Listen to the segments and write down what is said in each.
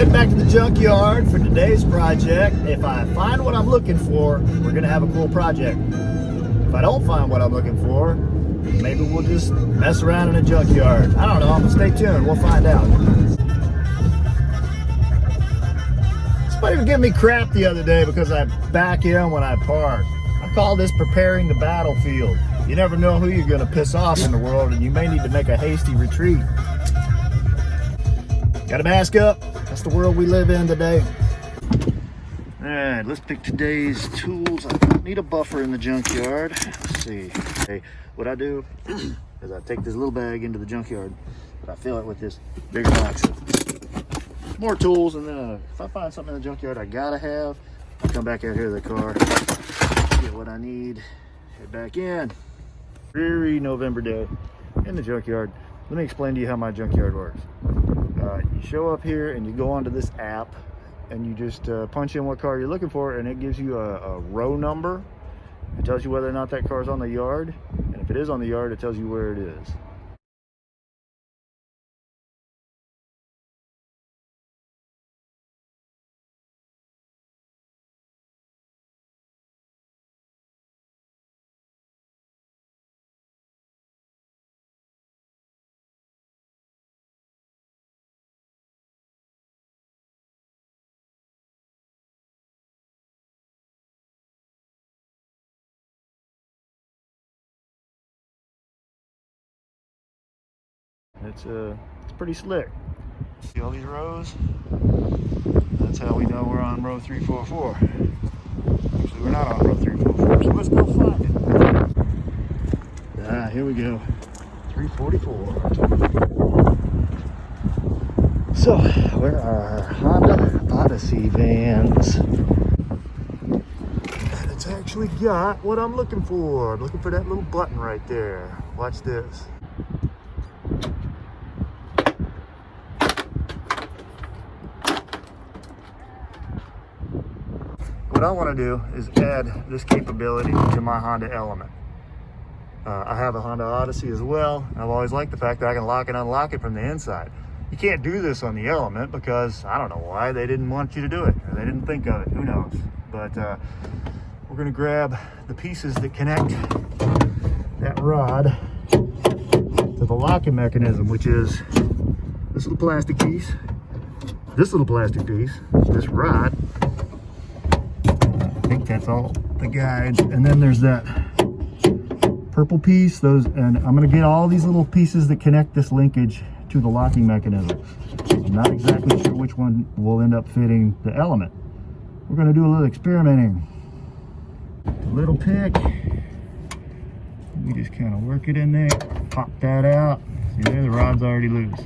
Headed back to the junkyard for today's project. If I find what I'm looking for, we're gonna have a cool project. If I don't find what I'm looking for, maybe we'll just mess around in a junkyard. I don't know, stay tuned, we'll find out. Somebody was giving me crap the other day because I back in when I park. I call this preparing the battlefield. You never know who you're gonna piss off in the world, and you may need to make a hasty retreat. Got a mask up. That's the world we live in today. All right, let's pick today's tools. I don't need a buffer in the junkyard. Let's see. Okay, what I do is I take this little bag into the junkyard, but I fill it with this bigger box of more tools, and then if I find something in the junkyard I gotta have, I come back out here to the car, get what I need, head back in. Dreary November day in the junkyard. Let me explain to you how my junkyard works. You show up here and you go onto this app and you just punch in what car you're looking for, and it gives you a row number. It tells you whether or not that car is on the yard, and if it is on the yard, it tells you where it is. It's pretty slick. See all these rows? That's how we know we're on row 344. Actually, we're not on row 344, so let's go find it. Here we go. 344. So, where are our Honda Odyssey vans? And it's actually got what I'm looking for. I'm looking for that little button right there. Watch this. What I want to do is add this capability to my Honda Element. I have a Honda Odyssey as well. I've always liked the fact that I can lock and unlock it from the inside. You can't do this on the Element because I don't know why they didn't want you to do it, or they didn't think of it, who knows. But we're going to grab the pieces that connect that rod to the locking mechanism, which is this little plastic piece, this little plastic piece, this rod. I think that's all the guides, and then there's that purple piece, and I'm going to get all these little pieces that connect this linkage to the locking mechanism. I'm not exactly sure which one will end up fitting the Element. We're going to do a little experimenting. A little pick, we just kind of work it in there, pop that out. See there, the rod's already loose.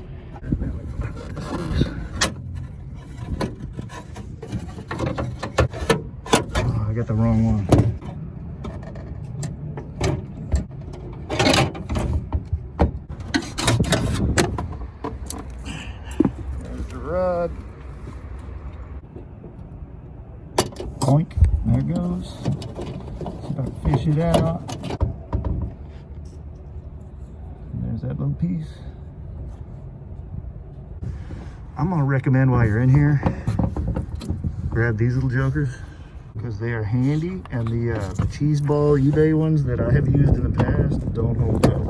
I got the wrong one. There's the rod. Boink. There it goes. See if I can fish it out. And there's that little piece. I'm going to recommend while you're in here, grab these little jokers, because they are handy, and the cheese ball eBay ones that I have used in the past don't hold up.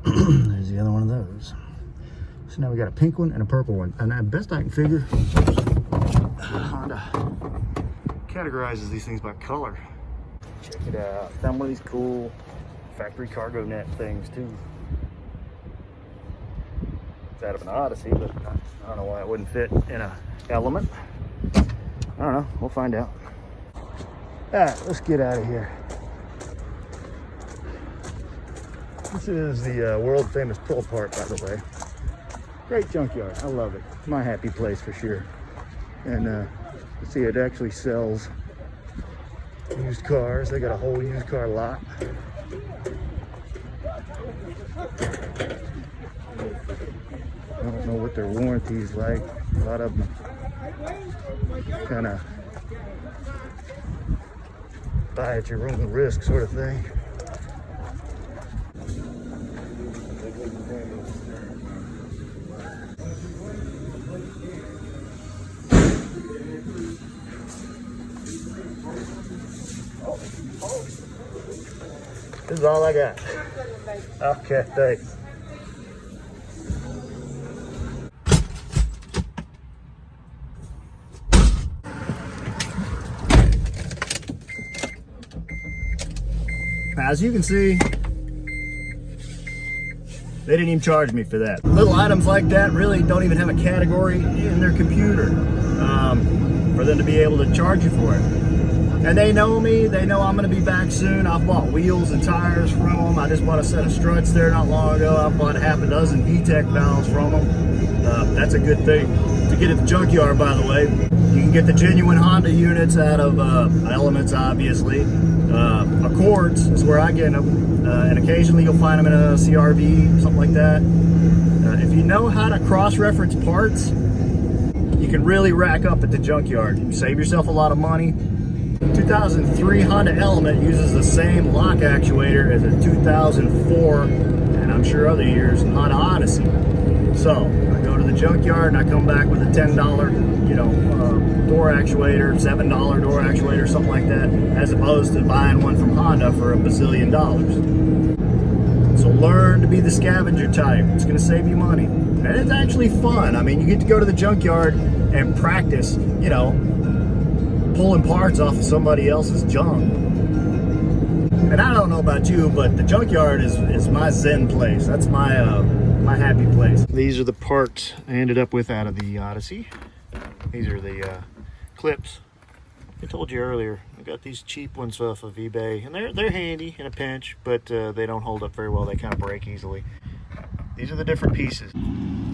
There's the other one of those. So now we got a pink one and a purple one, and at best I can figure, Honda categorizes these things by color. Check it out. Found one of these cool factory cargo net things too. It's out of an Odyssey, but I don't know why it wouldn't fit in a Element. I don't know. We'll find out. All right, let's get out of here. This is the world famous pull apart, by the way. Great junkyard. I love it. My happy place for sure. And see, it actually sells used cars. They got a whole used car lot. I don't know what their warranty's like. A lot of them kind of buy at your own risk sort of thing. This is all I got. Okay, thanks. As you can see, they didn't even charge me for that. Little items like that really don't even have a category in their computer for them to be able to charge you for it. And they know me, they know I'm gonna be back soon. I've bought wheels and tires from them. I just bought a set of struts there not long ago. I bought a half a dozen VTEC valves from them. That's a good thing to get at the junkyard, by the way. You can get the genuine Honda units out of Elements, obviously. Accords is where I get them. And occasionally you'll find them in a CRV, something like that. If you know how to cross-reference parts, you can really rack up at the junkyard. You save yourself a lot of money. 2003 Honda Element uses the same lock actuator as a 2004, and I'm sure other years, Honda Odyssey. So I go to the junkyard and I come back with a $10, door actuator, $7 door actuator, something like that, as opposed to buying one from Honda for $1 bazillion. So learn to be the scavenger type. It's going to save you money, and it's actually fun. I mean, you get to go to the junkyard and practice, pulling parts off of somebody else's junk. And I don't know about you, but the junkyard is my zen place. That's my my happy place. These are the parts I ended up with out of the Odyssey. These are the clips. I told you earlier, I got these cheap ones off of eBay, and they're handy in a pinch, but they don't hold up very well. They kind of break easily. These are the different pieces.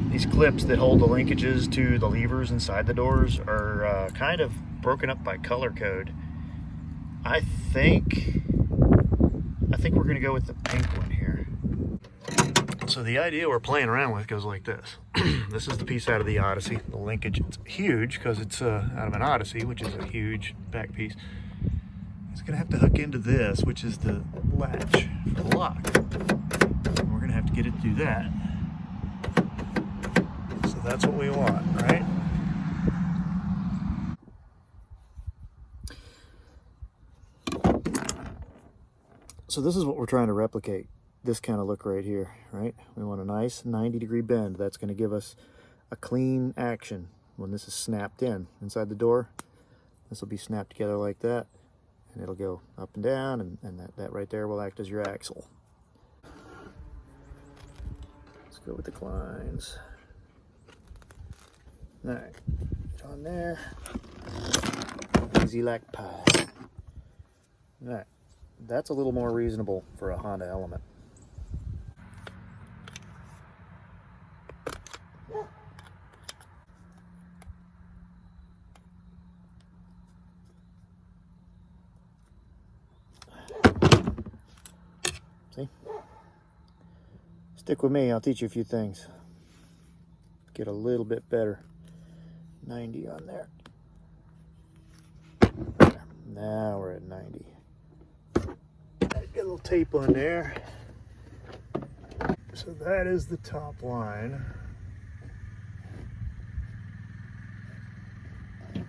These clips that hold the linkages to the levers inside the doors are kind of broken up by color code. I think we're gonna go with the pink one here. So the idea we're playing around with goes like this. This is the piece out of the Odyssey. The linkage, it's huge because it's out of an Odyssey, which is a huge back piece. It's gonna have to hook into this, which is the latch for the lock. And we're gonna have to get it to do that. So that's what we want, right? So this is what we're trying to replicate. This kind of look right here, right? We want a nice 90-degree bend. That's going to give us a clean action when this is snapped in inside the door. This will be snapped together like that, and it'll go up and down, and that right there will act as your axle. Let's go with the clines. All right, get on there. Easy like pie. All right, that's a little more reasonable for a Honda Element. See? Stick with me, I'll teach you a few things. Get a little bit better. 90 on there. Now we're at 90. Get a little tape on there. So that is the top line. I'm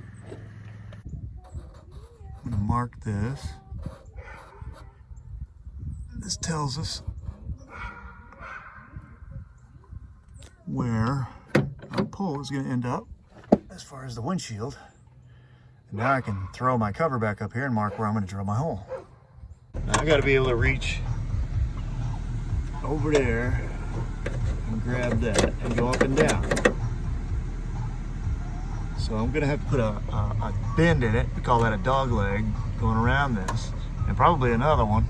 gonna mark this. This tells us where our pull is going to end up as far as the windshield. And now I can throw my cover back up here and mark where I'm going to drill my hole. Now I got to be able to reach over there and grab that and go up and down. So I'm going to have to put a bend in it. We call that a dog leg going around this, and probably another one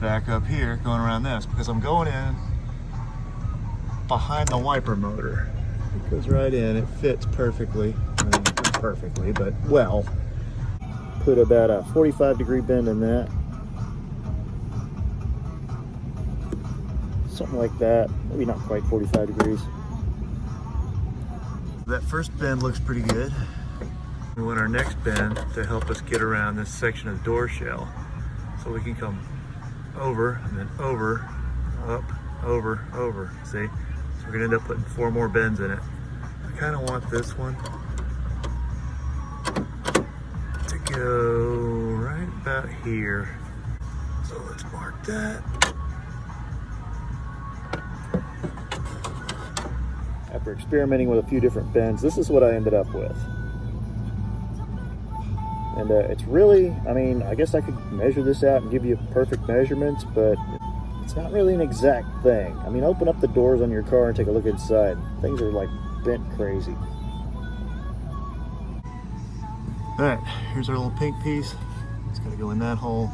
back up here going around this, because I'm going in behind the wiper motor. It goes right in, it fits perfectly. I mean, not perfectly, but well. Put about a 45-degree bend in that. Something like that, maybe not quite 45 degrees. That first bend looks pretty good. We want our next bend to help us get around this section of the door shell. So we can come over and then over, up, over, over. See? So we're gonna end up putting 4 more bends in it. I kind of want this one to go right about here. So let's mark that. After experimenting with a few different bends, this is what I ended up with. And it's really, I mean, I guess I could measure this out and give you perfect measurements, but it's not really an exact thing. I mean, open up the doors on your car and take a look inside. Things are like bent crazy. All right, here's our little pink piece. It's gonna go in that hole.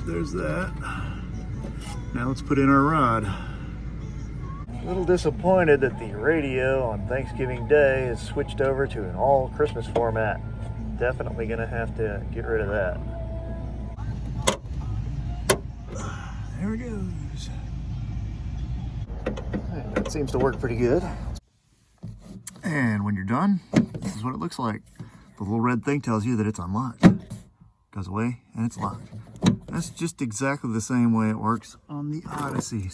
There's that. Now let's put in our rod. A little disappointed that the radio on Thanksgiving Day is switched over to an all Christmas format. Definitely gonna have to get rid of that. There it goes. That seems to work pretty good. And when you're done, this is what it looks like. The little red thing tells you that it's unlocked. Goes away and it's locked. That's just exactly the same way it works on the Odyssey.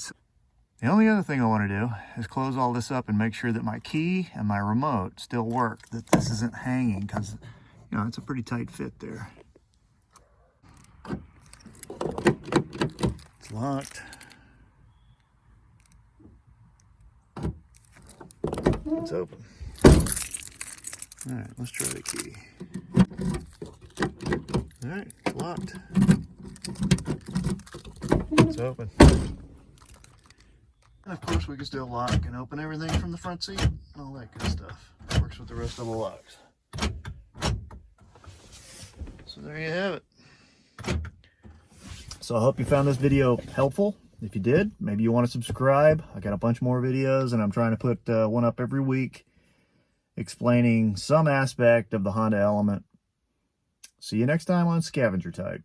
The only other thing I want to do is close all this up and make sure that my key and my remote still work, that this isn't hanging, because, you know, it's a pretty tight fit there. It's locked. It's open. All right, let's try the key. All right, it's locked. It's open. And of course we can still lock and open everything from the front seat and all that good stuff. Works with the rest of the locks. So there you have it. So I hope you found this video helpful. If you did, maybe you want to subscribe. I got a bunch more videos and I'm trying to put one up every week explaining some aspect of the Honda Element. See you next time on Scavenger Type.